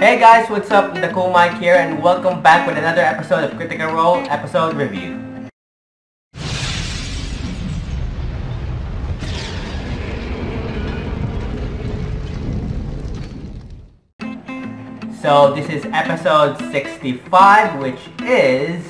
Hey guys, what's up? Nicolas here, and welcome back with another episode of Critical Role Episode Review. So this is episode 65, which is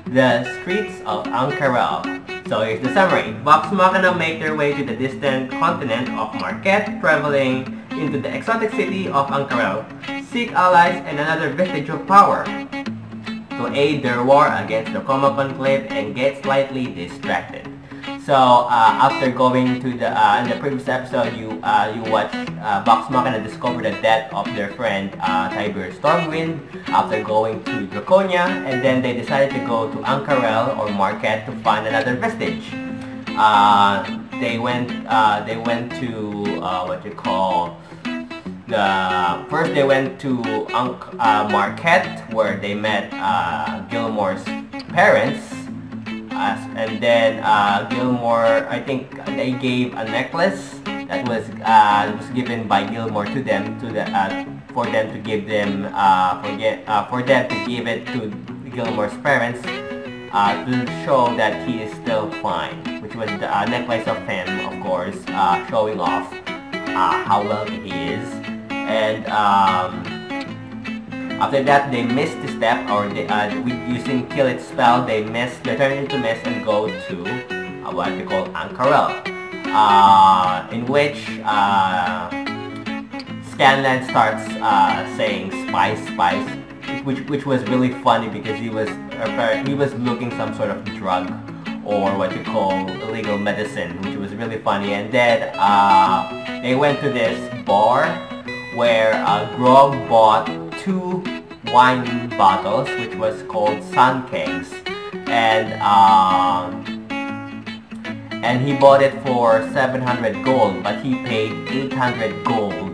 the streets of Ank'Harel. So here's the summary. Vox Machina make their way to the distant continent of Marquet, traveling into the exotic city of Ank'Harel, seek allies and another vestige of power to aid their war against the Chroma Conclave and get slightly distracted. So after going to the in the previous episode, you watched Vox Machina discover the death of their friend Tiber Stormwind after going to Draconia, and then they decided to go to Ank'Harel or Marquet to find another vestige. They went to first they went to Marquet, where they met Gilmore's parents. And then Gilmore, I think they gave a necklace that was given by Gilmore to them for them to give them for them to give it to Gilmore's parents to show that he is still fine, which was the necklace of him, of course, showing off how wealthy he is. And after that, they missed the step, or using Kill It spell, they turn into mist and go to what we call Ank'Harel, in which Scanlan starts saying spice, spice, which was really funny because he was looking some sort of drug or what you call illegal medicine, which was really funny. And then they went to this bar where Grog bought 2 wine bottles, which was called sun kegs, and he bought it for 700 gold, but he paid 800 gold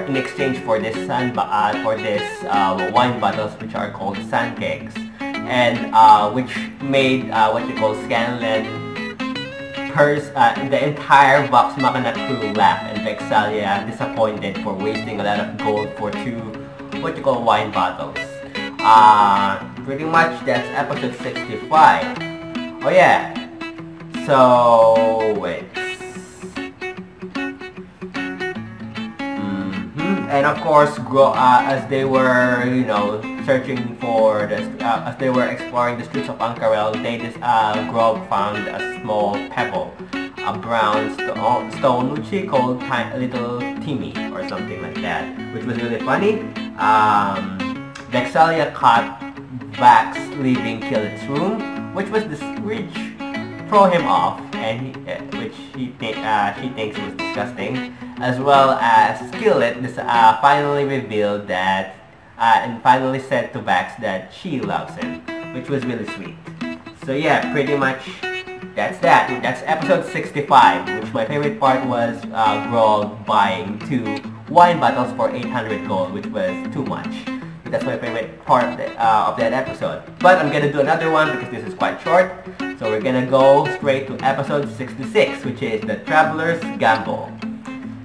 in exchange for this wine bottles, which are called sun kegs, and which made what you call Scanlan, the entire Vox Machina crew laugh, and Vexalia disappointed for wasting a lot of gold for 2 what you call wine bottles. Pretty much that's episode 65. Oh yeah. So wait. And of course, as they were, searching for as they were exploring the streets of Ank'Harel, Grog found a small pebble, a brown stone, which he called Little Timmy or something like that, which was really funny. Vexalia caught Vax leaving Killet's room, which throw him off, and she thinks was disgusting, as well as Skillet finally revealed that and finally said to Vax that she loves him, which was really sweet. So yeah, pretty much that's that. That's episode 65, which my favorite part was Grog buying 2 wine bottles for 800 gold, which was too much. But that's my favorite part of that episode. But I'm gonna do another one because this is quite short. So we're gonna go straight to episode 66, which is the Traveler's Gamble.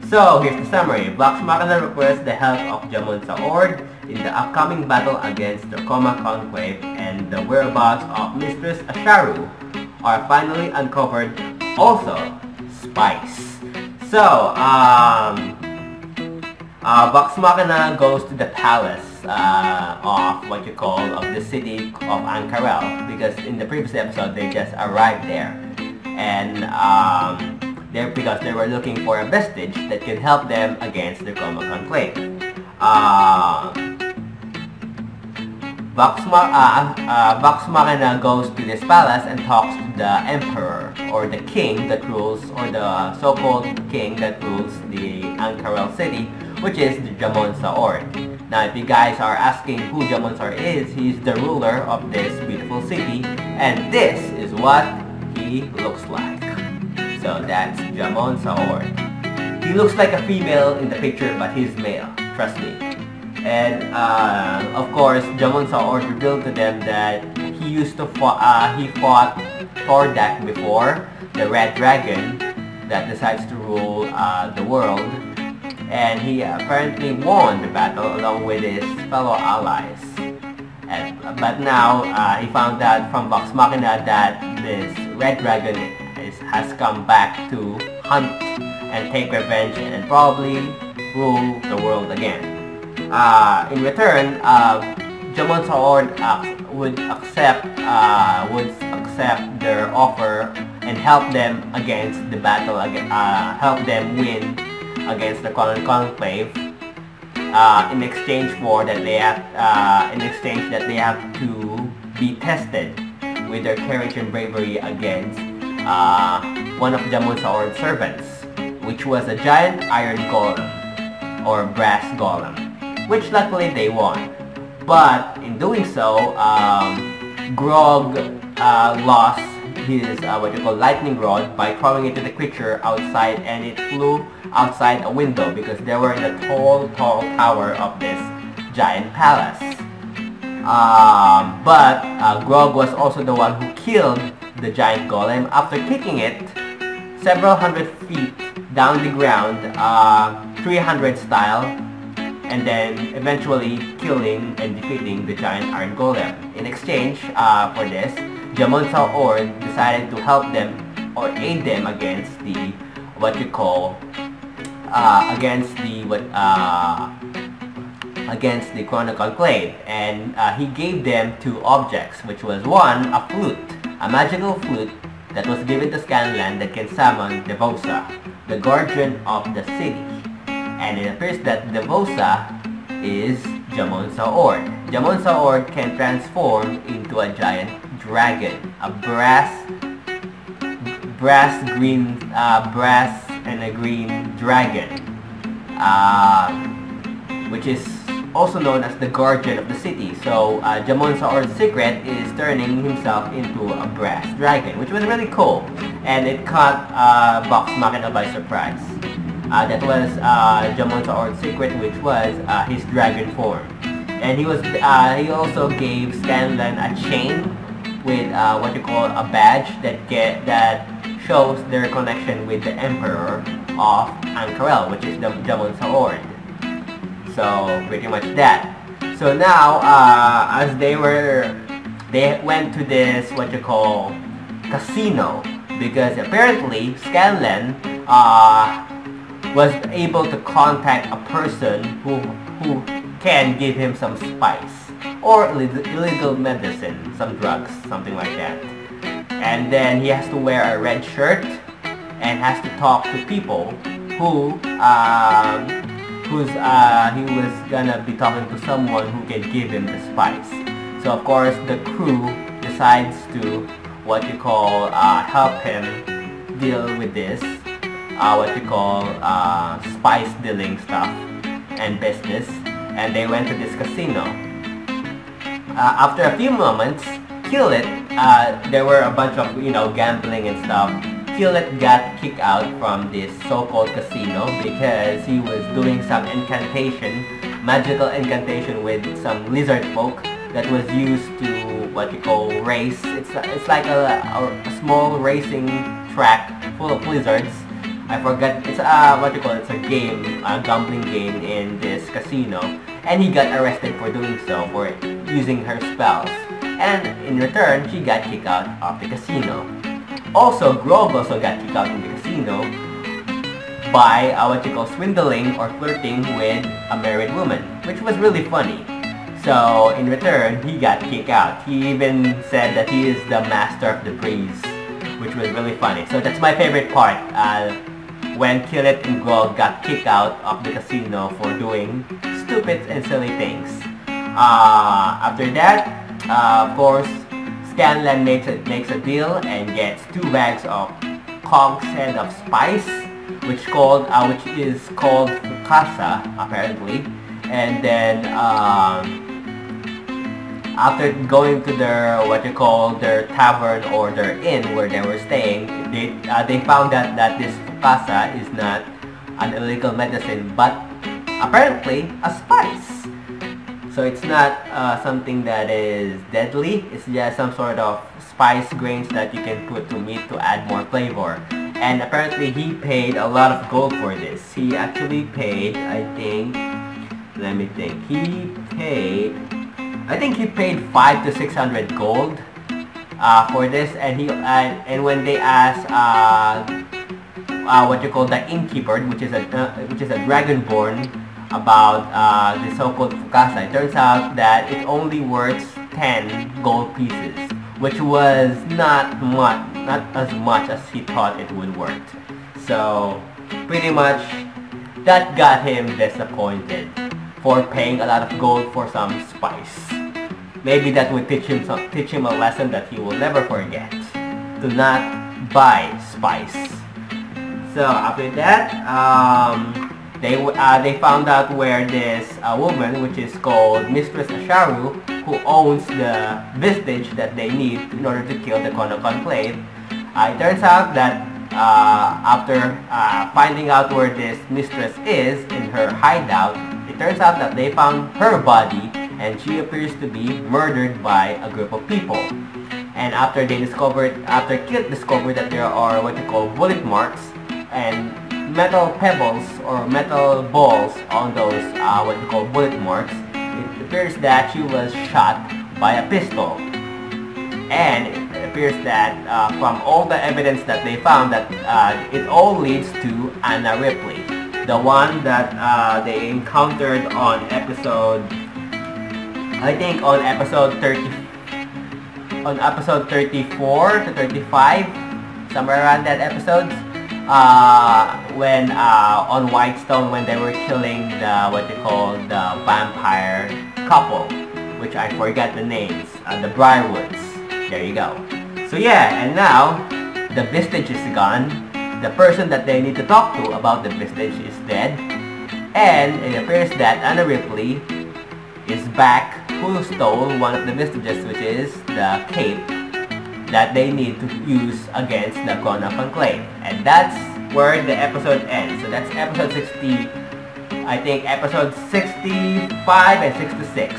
So here's the summary. Vox Machina requests the help of J'mon Sa Ord in the upcoming battle against the Chroma Conclave, and the whereabouts of Mistress Asharru are finally uncovered. Also, spice. So, Vox Machina goes to the palace of the city of Ank'Harel, because in the previous episode they just arrived there, and because they were looking for a vestige that could help them against the Chroma Conclave. Vox Machina goes to this palace and talks to the emperor, or the king that rules, or the so-called king that rules the Ank'Harel city, which is the J'mon Sa Ord. Now, if you guys are asking who J'mon Sa Ord is, he's the ruler of this beautiful city, and this is what he looks like. So that's J'mon Sa Ord. He looks like a female in the picture, but he's male, trust me. And of course, J'mon Sa Ord revealed to them that he fought Thordak before, the red dragon that decides to rule the world. and he apparently won the battle along with his fellow allies. But now he found out from Vox Machina that this red dragon has come back to hunt and take revenge and probably rule the world again. In return, J'mon Sa Ord would accept their offer and help them against the battle, help them win against the Chroma Conclave. In exchange that they have to be tested with their courage and bravery against one of J'mon Sa Ord's servants, which was a giant iron golem or brass golem, which luckily they won. But in doing so, Grog lost his lightning rod by throwing it to the creature outside, and it flew outside a window because they were in a tall tower of this giant palace. But Grog was also the one who killed the giant golem after kicking it several hundred feet down the ground, 300 style, and then eventually killing and defeating the giant iron golem. In exchange for this, J'mon Sa Ord decided to help them or aid them against the against the Chroma Conclave, and he gave them two objects, which was one, a flute, a magical flute that was given to Scanlan that can summon Devosa, the guardian of the city. And it appears that Devosa is J'mon Sa Ord. J'mon Sa Ord can transform into a giant dragon, a brass and a green dragon, which is also known as the guardian of the city. So J'mon Sa Ord's secret is turning himself into a brass dragon, which was really cool, and it caught Vox Machina by surprise. That was J'mon Sa Ord's secret, which was his dragon form. And he also gave Scanlan a chain with a badge that shows their connection with the Emperor of Ank'Harel, which is the J'mon Sa Ord. So pretty much that. So now as they went to this casino, because apparently Scanlan was able to contact a person who can give him some spice or illegal medicine, some drugs, something like that. And then he has to wear a red shirt and has to talk to people who he was gonna be talking to someone who can give him the spice. So of course the crew decides to help him deal with this spice dealing stuff and business, and they went to this casino. After a few moments, Killet, there were a bunch of gambling and stuff. Killet got kicked out from this so-called casino because he was doing some magical incantation with some lizard folk that was used to race. It's like a small racing track full of lizards. I forgot. It's it's a game, a gambling game in this casino, and he got arrested for doing so, for using her spells. And in return, she got kicked out of the casino. Also, Grog also got kicked out of the casino by swindling or flirting with a married woman, which was really funny. So in return, he got kicked out. He even said that he is the master of the breeze, which was really funny. So that's my favorite part, when Killet and Grog got kicked out of the casino for doing stupid and silly things. After that, of course, Scanlan makes a deal and gets 2 bags of Kong's head of spice, which is called Fukasa apparently. And then after going to their their tavern or their inn where they were staying, they found out that this Fukasa is not an illegal medicine, but apparently a spice. So it's not something that is deadly. It's just some sort of spice grains that you can put to meat to add more flavor. And apparently he paid a lot of gold for this. He actually paid, I think, let me think, I think he paid 500 to 600 gold for this, and when they asked what you call the innkeeper, which is a dragonborn, about the so-called fukasa, it turns out that it only worth 10 gold pieces, which was not as much as he thought it would worth. So pretty much that got him disappointed for paying a lot of gold for some spice. Maybe that would teach him a lesson that he will never forget. Do not buy spice. So after that, they found out where this woman, which is called Mistress Asharru, who owns the vestige that they need in order to kill the Chroma Conclave. It turns out that after finding out where this mistress is in her hideout, it turns out that they found her body, and she appears to be murdered by a group of people. And after Kit discovered that there are what you call bullet marks and metal pebbles or metal balls on those what you call bullet marks, it appears that she was shot by a pistol. And it appears that from all the evidence that they found, that it all leads to Anna Ripley, the one that they encountered on episode, I think on episode 34 to 35, somewhere around that episode, when on Whitestone, when they were killing the what you call the vampire couple, which I forgot the names, the Briarwoods. There you go. So yeah, and now the vestige is gone. The person that they need to talk to about the vestige is dead, and it appears that Anna Ripley is back, who stole one of the vestiges, which is the cape that they need to use against the Chroma Conclave. And that's where the episode ends. So that's episode 60, I think episode 65 and 66.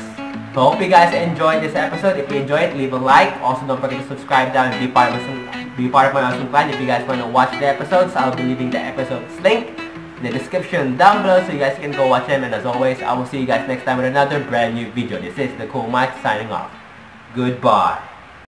So hope you guys enjoyed this episode. If you enjoyed it, leave a like. Also, don't forget to subscribe down and be part of my awesome clan. If you guys want to watch the episodes, I'll be leaving the episodes link in the description down below so you guys can go watch them. And as always, I will see you guys next time with another brand new video. This is the Cool Mike signing off. Goodbye.